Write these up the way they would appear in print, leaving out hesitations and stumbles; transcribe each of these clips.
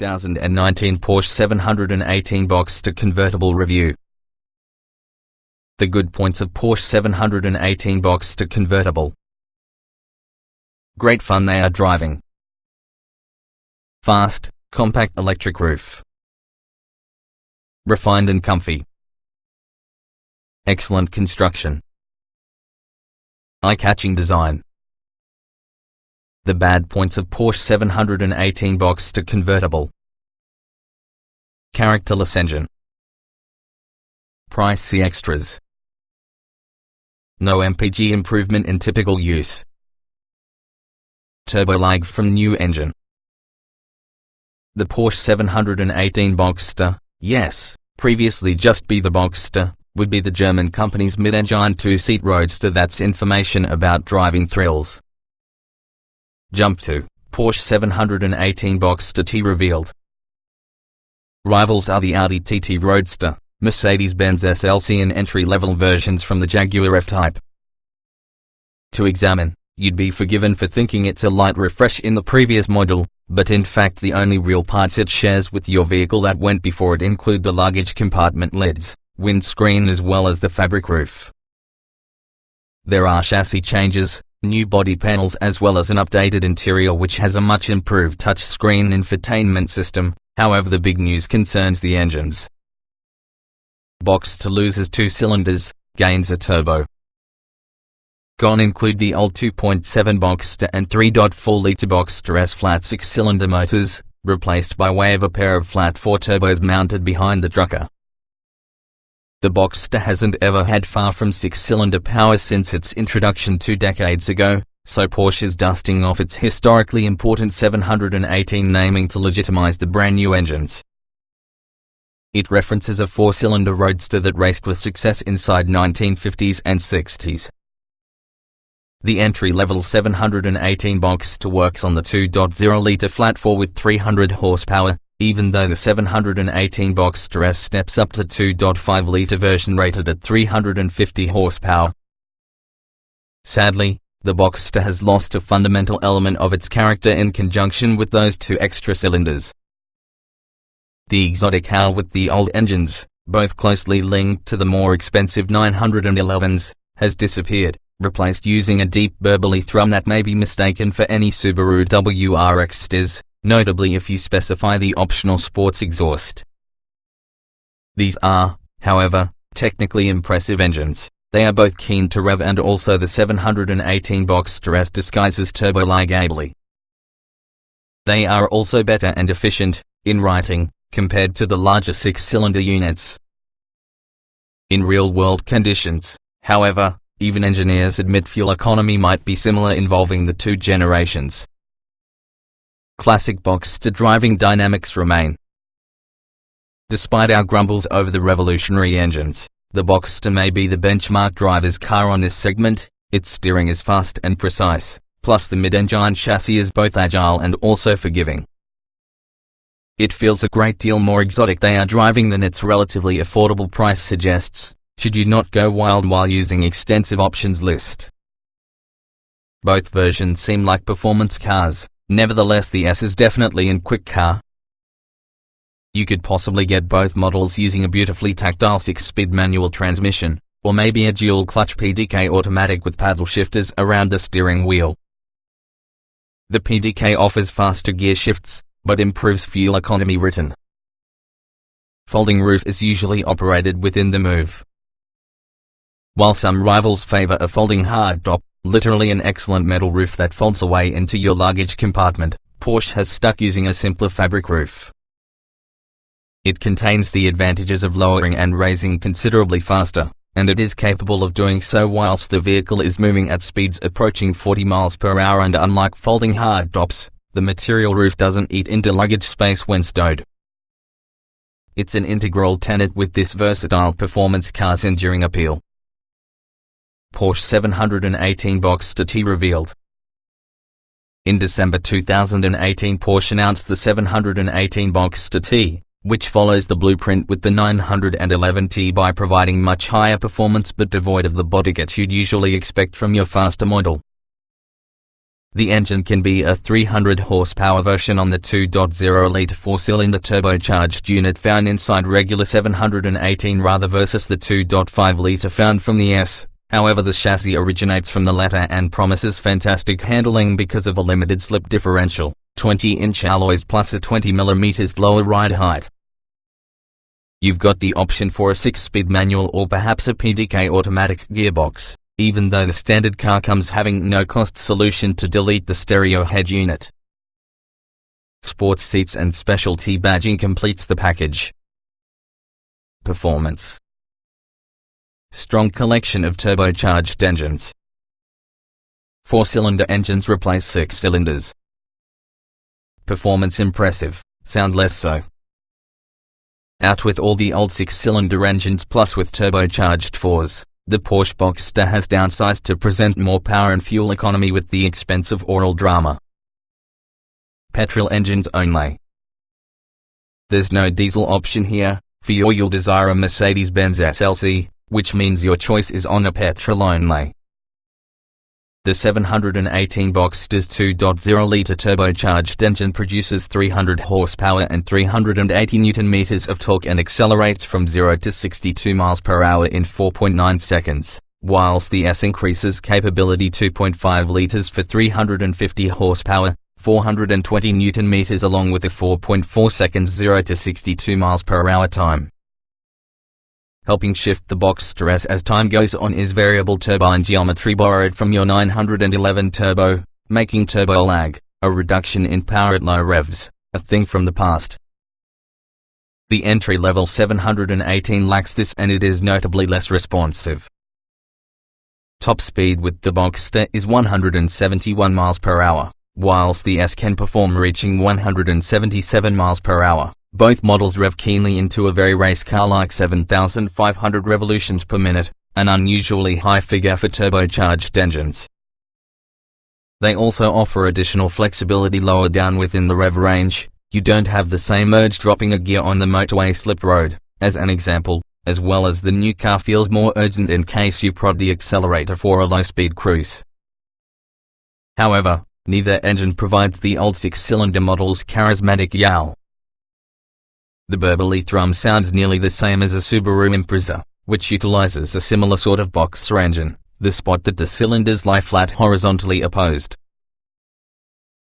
2019 Porsche 718 Boxster Convertible Review. The good points of Porsche 718 Boxster Convertible. Great fun they are driving. Fast, compact electric roof. Refined and comfy. Excellent construction. Eye-catching design. The bad points of Porsche 718 Boxster Convertible. Characterless engine. Pricey extras. No MPG improvement in typical use. Turbo lag from new engine. The Porsche 718 Boxster, yes, previously just be the Boxster, would be the German company's mid-engine two-seat roadster. That's information about driving thrills. Jump to Porsche 718 Boxster T revealed. Rivals are the Audi TT Roadster, Mercedes-Benz SLC and entry-level versions from the Jaguar F-Type. To examine, you'd be forgiven for thinking it's a light refresh in the previous model, but in fact the only real parts it shares with your vehicle that went before it include the luggage compartment lids, windscreen as well as the fabric roof. There are chassis changes, new body panels as well as an updated interior which has a much improved touchscreen infotainment system. However, the big news concerns the engines. Boxster loses 2 cylinders, gains a turbo. Gone include the old 2.7 Boxster and 3.4-litre Boxster S flat 6-cylinder motors, replaced by way of a pair of flat 4 turbos mounted behind the trucker. The Boxster hasn't ever had far from 6-cylinder power since its introduction 2 decades ago, so Porsche is dusting off its historically important 718 naming to legitimize the brand new engines. It references a 4-cylinder roadster that raced with success inside 1950s and 60s. The entry-level 718 Boxster works on the 2.0-litre flat 4 with 300 horsepower, even though the 718 Boxster S steps up to 2.5-litre version rated at 350 horsepower. Sadly, the Boxster has lost a fundamental element of its character in conjunction with those 2 extra cylinders. The exotic howl with the old engines, both closely linked to the more expensive 911s, has disappeared, replaced using a deep burbly thrum that may be mistaken for any Subaru WRX stiz, notably if you specify the optional sports exhaust. These are, however, technically impressive engines. They are both keen to rev and also the 718 Boxster S disguises turbo lag ably. They are also better and efficient, in writing, compared to the larger 6-cylinder units. In real-world conditions, however, even engineers admit fuel economy might be similar involving the 2 generations. Classic Boxster driving dynamics remain. Despite our grumbles over the revolutionary engines, the Boxster may be the benchmark driver's car on this segment. Its steering is fast and precise, plus the mid-engine chassis is both agile and also forgiving. It feels a great deal more exotic they are driving than its relatively affordable price suggests, should you not go wild while using extensive options list. Both versions seem like performance cars, nevertheless the S is definitely in quick car. You could possibly get both models using a beautifully tactile 6-speed manual transmission, or maybe a dual-clutch PDK automatic with paddle shifters around the steering wheel. The PDK offers faster gear shifts, but improves fuel economy written. Folding roof is usually operated within the move. While some rivals favor a folding hardtop, literally an excellent metal roof that folds away into your luggage compartment, Porsche has stuck using a simpler fabric roof. It contains the advantages of lowering and raising considerably faster, and it is capable of doing so whilst the vehicle is moving at speeds approaching 40 miles per hour, and unlike folding hardtops, the material roof doesn't eat into luggage space when stowed. It's an integral tenet with this versatile performance car's enduring appeal. Porsche 718 Boxster T revealed. In December 2018, Porsche announced the 718 Boxster T, which follows the blueprint with the 911T by providing much higher performance but devoid of the bodykit you'd usually expect from your faster model. The engine can be a 300 horsepower version on the 2.0-litre 4-cylinder turbocharged unit found inside regular 718 rather versus the 2.5-litre found from the S. However, the chassis originates from the latter and promises fantastic handling because of a limited slip differential, 20-inch alloys plus a 20mm lower ride height. You've got the option for a 6-speed manual or perhaps a PDK automatic gearbox, even though the standard car comes having no cost solution to delete the stereo head unit. Sports seats and specialty badging completes the package. Performance. Strong collection of turbocharged engines. 4-cylinder engines replace 6 cylinders. Performance impressive, sound less so. Out with all the old 6-cylinder engines plus with turbocharged 4s, the Porsche Boxster has downsized to present more power and fuel economy with the expense of oral drama. Petrol engines only. There's no diesel option here, for you'll desire a Mercedes-Benz SLC, which means your choice is on a petrol only. The 718 Boxster's 2.0-litre turbocharged engine produces 300 horsepower and 380 Nm of torque and accelerates from 0 to 62 miles per hour in 4.9 seconds, whilst the S increases capability 2.5 litres for 350 horsepower, 420 Nm along with a 4.4 seconds 0 to 62 miles per hour time. Helping shift the Boxster S as time goes on is variable turbine geometry borrowed from your 911 turbo, making turbo lag, a reduction in power at low revs, a thing from the past. The entry-level 718 lacks this and it is notably less responsive. Top speed with the Boxster is 171 miles per hour, whilst the S can perform reaching 177 miles per hour. Both models rev keenly into a very race car-like 7,500 revolutions per minute, an unusually high figure for turbocharged engines. They also offer additional flexibility lower down within the rev range. You don't have the same urge dropping a gear on the motorway slip road, as an example, as well as the new car feels more urgent in case you prod the accelerator for a low-speed cruise. However, neither engine provides the old 6-cylinder model's charismatic yowl. The burbly thrum sounds nearly the same as a Subaru Impreza, which utilizes a similar sort of Boxster engine, the spot that the cylinders lie flat horizontally opposed.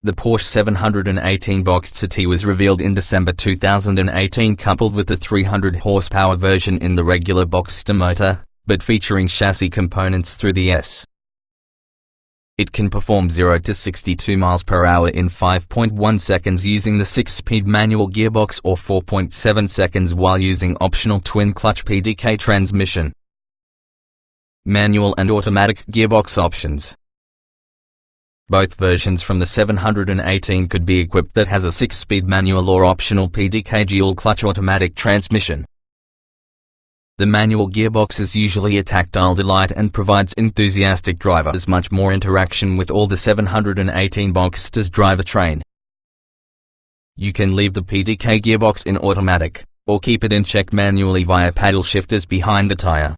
The Porsche 718 Boxster T was revealed in December 2018 coupled with the 300 horsepower version in the regular Boxster motor, but featuring chassis components through the S. It can perform 0 to 62 miles per hour in 5.1 seconds using the 6-speed manual gearbox or 4.7 seconds while using optional twin-clutch PDK transmission. Manual and automatic gearbox options. Both versions from the 718 could be equipped that has a 6-speed manual or optional PDK dual-clutch automatic transmission. The manual gearbox is usually a tactile delight and provides enthusiastic drivers much more interaction with all the 718 Boxster's drivetrain. You can leave the PDK gearbox in automatic, or keep it in check manually via paddle shifters behind the tire.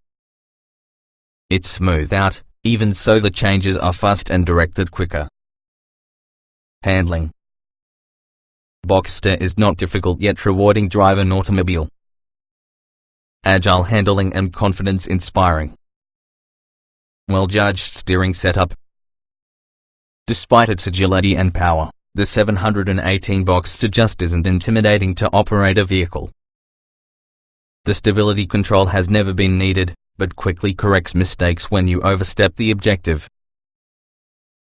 It's smooth out, even so the changes are fast and directed quicker. Handling. Boxster is not difficult yet rewarding drive an automobile. Agile handling and confidence inspiring. Well-judged steering setup. Despite its agility and power, the 718 Boxster just isn't intimidating to operate a vehicle. The stability control has never been needed, but quickly corrects mistakes when you overstep the objective.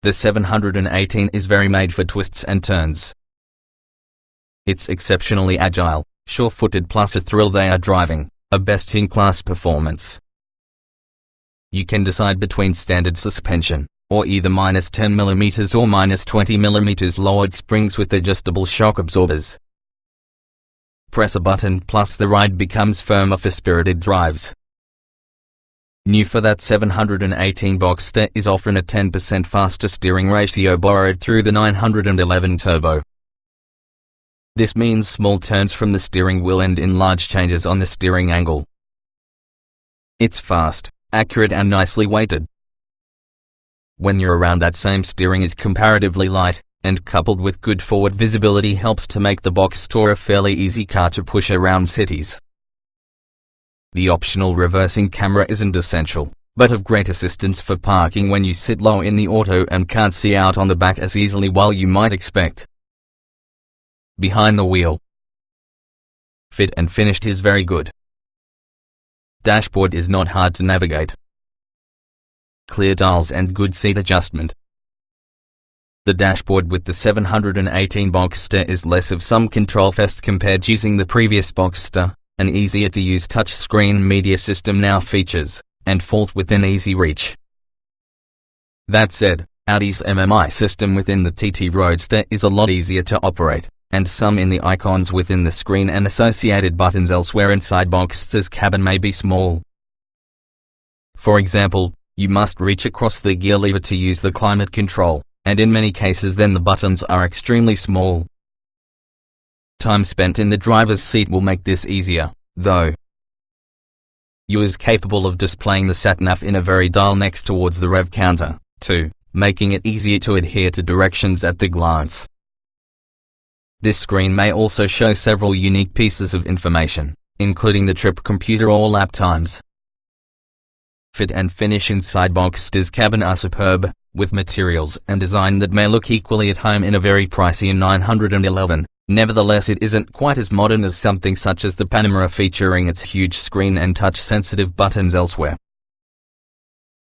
The 718 is very made for twists and turns. It's exceptionally agile, sure-footed plus a thrill they are driving. A best-in-class performance. You can decide between standard suspension, or either -10mm or -20mm lowered springs with adjustable shock absorbers. Press a button plus the ride becomes firmer for spirited drives. New for that 718 Boxster is offering a 10% faster steering ratio borrowed through the 911 turbo. This means small turns from the steering wheel end in large changes on the steering angle. It's fast, accurate and nicely weighted. when you're around that same steering is comparatively light, and coupled with good forward visibility helps to make the Boxster a fairly easy car to push around cities. The optional reversing camera isn't essential, but of great assistance for parking when you sit low in the auto and can't see out on the back as easily while you might expect. Behind the wheel. Fit and finished is very good. Dashboard is not hard to navigate. Clear dials and good seat adjustment. The dashboard with the 718 Boxster is less of some control fest compared to using the previous Boxster. An easier-to-use touchscreen media system now features, and falls within easy reach. That said, Audi's MMI system within the TT Roadster is a lot easier to operate, and some in the icons within the screen and associated buttons elsewhere inside Boxster's cabin may be small. For example, you must reach across the gear lever to use the climate control, and in many cases then the buttons are extremely small. Time spent in the driver's seat will make this easier, though. You is capable of displaying the Sat-Nav in a very dial next towards the rev counter, too, making it easier to adhere to directions at the glance. This screen may also show several unique pieces of information, including the trip computer or lap times. Fit and finish inside Boxster's cabin are superb, with materials and design that may look equally at home in a very pricey 911. Nevertheless, it isn't quite as modern as something such as the Panamera featuring its huge screen and touch-sensitive buttons elsewhere.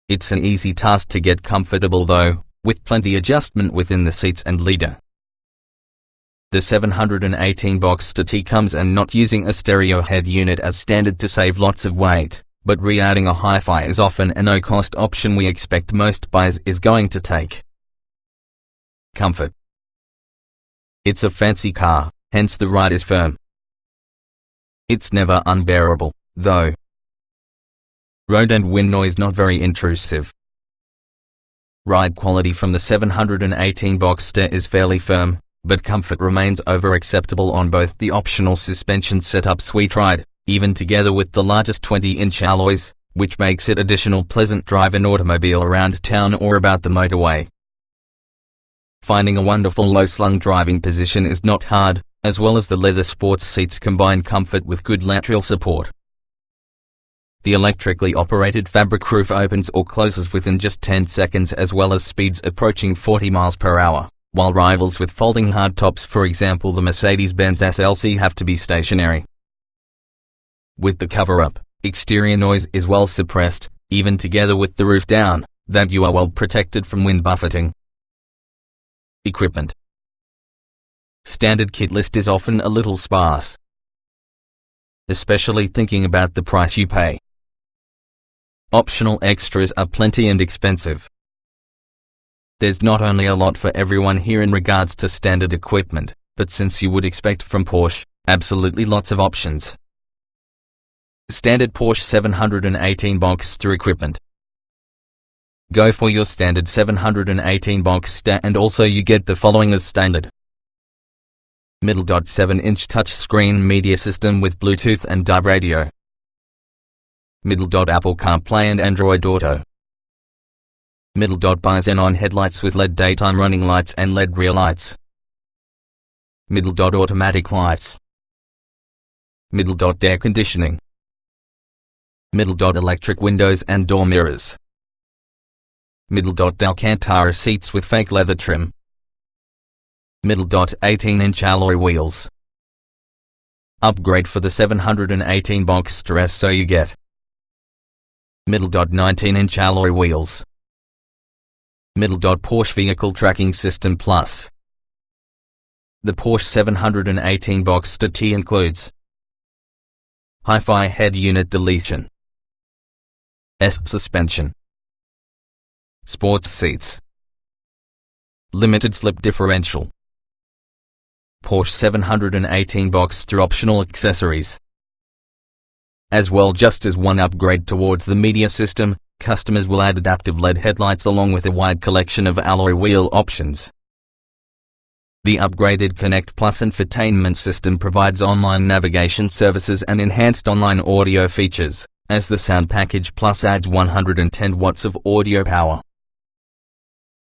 It's an easy task to get comfortable though, with plenty adjustment within the seats and leader. The 718 Boxster T comes and not using a stereo head unit as standard to save lots of weight, but re-adding a hi-fi is often a no-cost option we expect most buyers is going to take. Comfort. It's a fancy car, hence the ride is firm. It's never unbearable, though. Road and wind noise not very intrusive. Ride quality from the 718 Boxster is fairly firm, but comfort remains over acceptable on both the optional suspension setup Sweet Ride, even together with the largest 20-inch alloys, which makes it additional pleasant drive in automobile around town or about the motorway. Finding a wonderful low-slung driving position is not hard, as well as the leather sports seats combine comfort with good lateral support. The electrically operated fabric roof opens or closes within just 10 seconds as well as speeds approaching 40 miles per hour, while rivals with folding hardtops, for example the Mercedes-Benz SLC, have to be stationary. With the cover-up, exterior noise is well suppressed, even together with the roof down, that you are well protected from wind buffeting. Equipment. Standard kit list is often a little sparse, especially thinking about the price you pay. Optional extras are plenty and expensive. There's not only a lot for everyone here in regards to standard equipment, but since you would expect from Porsche, absolutely lots of options. Standard Porsche 718 Boxster equipment. Go for your standard 718 Boxster and also you get the following as standard. Middle 7-inch touchscreen media system with Bluetooth and DAB radio. Middle Apple CarPlay and Android Auto. Middle bi-xenon headlights with LED daytime running lights and LED rear lights. Middle automatic lights. Middle air conditioning. Middle electric windows and door mirrors. Middle Alcantara seats with fake leather trim. Middle 18-inch alloy wheels. Upgrade for the 718 Boxster S, so you get Middle 19-inch alloy wheels. Middle Porsche Vehicle Tracking System Plus. The Porsche 718 Boxster T includes Hi-Fi head unit deletion, S suspension, sports seats, limited slip differential, Porsche 718 Boxster optional accessories. As well, just as one upgrade towards the media system, customers will add adaptive LED headlights along with a wide collection of alloy wheel options. The upgraded Connect Plus infotainment system provides online navigation services and enhanced online audio features, as the Sound Package Plus adds 110 watts of audio power.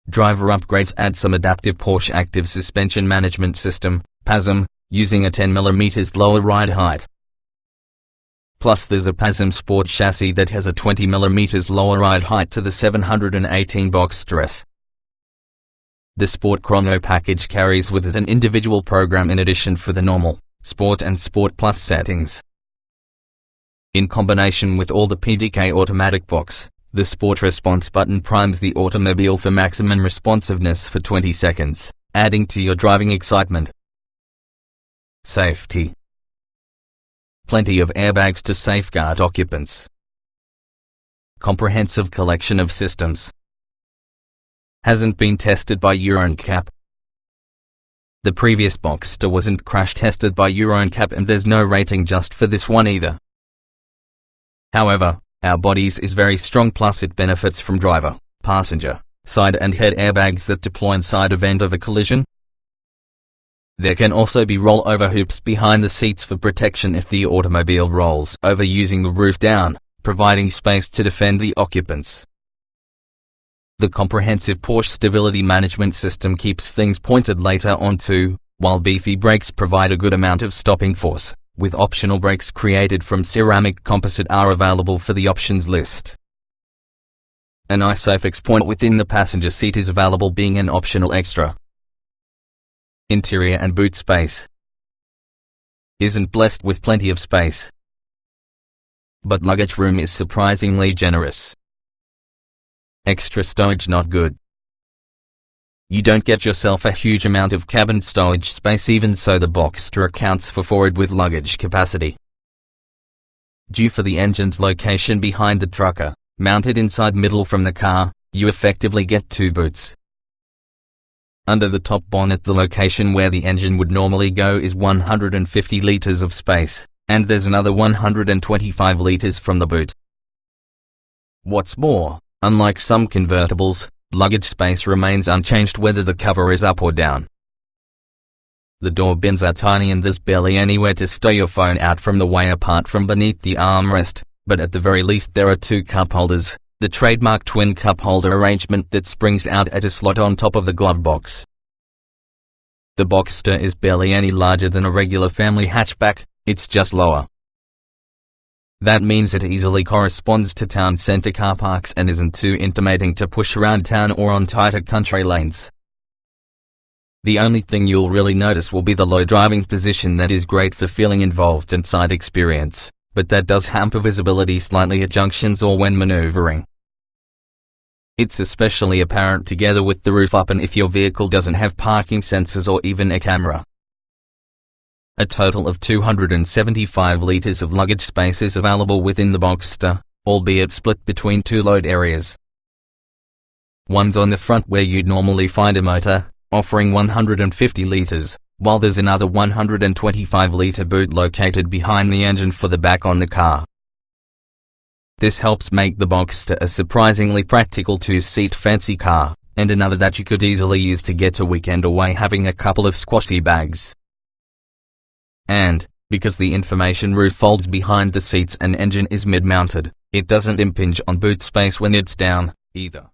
driver upgrades add some adaptive Porsche active suspension management system, PASM, using a 10mm lower ride height. Plus there's a PASM Sport chassis that has a 20mm lower ride height to the 718 Boxster S. The Sport Chrono package carries with it an individual program in addition for the normal, Sport and Sport Plus settings. In combination with all the PDK automatic box, the Sport Response button primes the automobile for maximum responsiveness for 20 seconds, adding to your driving excitement. Safety. Plenty of airbags to safeguard occupants. Comprehensive collection of systems. Hasn't been tested by Euro NCAP. The previous Boxster wasn't crash tested by Euro NCAP, and there's no rating just for this one either. However, our bodies is very strong, plus it benefits from driver, passenger, side and head airbags that deploy inside event of a collision. There can also be rollover hoops behind the seats for protection if the automobile rolls over using the roof down, providing space to defend the occupants. The comprehensive Porsche stability management system keeps things pointed later on too, while beefy brakes provide a good amount of stopping force, with optional brakes created from ceramic composite are available for the options list. An ISOFIX point within the passenger seat is available, being an optional extra. Interior and boot space isn't blessed with plenty of space, but luggage room is surprisingly generous. Extra stowage not good. You don't get yourself a huge amount of cabin stowage space, even so the Boxster accounts for forward with luggage capacity. Due for the engine's location behind the trucker, mounted inside middle from the car, you effectively get two boots. Under the top bonnet, the location where the engine would normally go is 150 liters of space, and there's another 125 liters from the boot. What's more, unlike some convertibles, luggage space remains unchanged whether the cover is up or down. The door bins are tiny and there's barely anywhere to stow your phone out from the way apart from beneath the armrest, but at the very least there are two cup holders, the trademark twin cup holder arrangement that springs out at a slot on top of the glove box. The Boxster is barely any larger than a regular family hatchback, it's just lower. That means it easily corresponds to town center car parks and isn't too intimidating to push around town or on tighter country lanes. The only thing you'll really notice will be the low driving position that is great for feeling involved and side experience, but that does hamper visibility slightly at junctions or when maneuvering. It's especially apparent together with the roof up and if your vehicle doesn't have parking sensors or even a camera. A total of 275 liters of luggage space is available within the Boxster, albeit split between two load areas. One's on the front where you'd normally find a motor, offering 150 liters, while there's another 125-liter boot located behind the engine for the back on the car. This helps make the Boxster a surprisingly practical two-seat fancy car, and another that you could easily use to get a weekend away having a couple of squashy bags. And, because the information roof folds behind the seats and engine is mid-mounted, it doesn't impinge on boot space when it's down, either.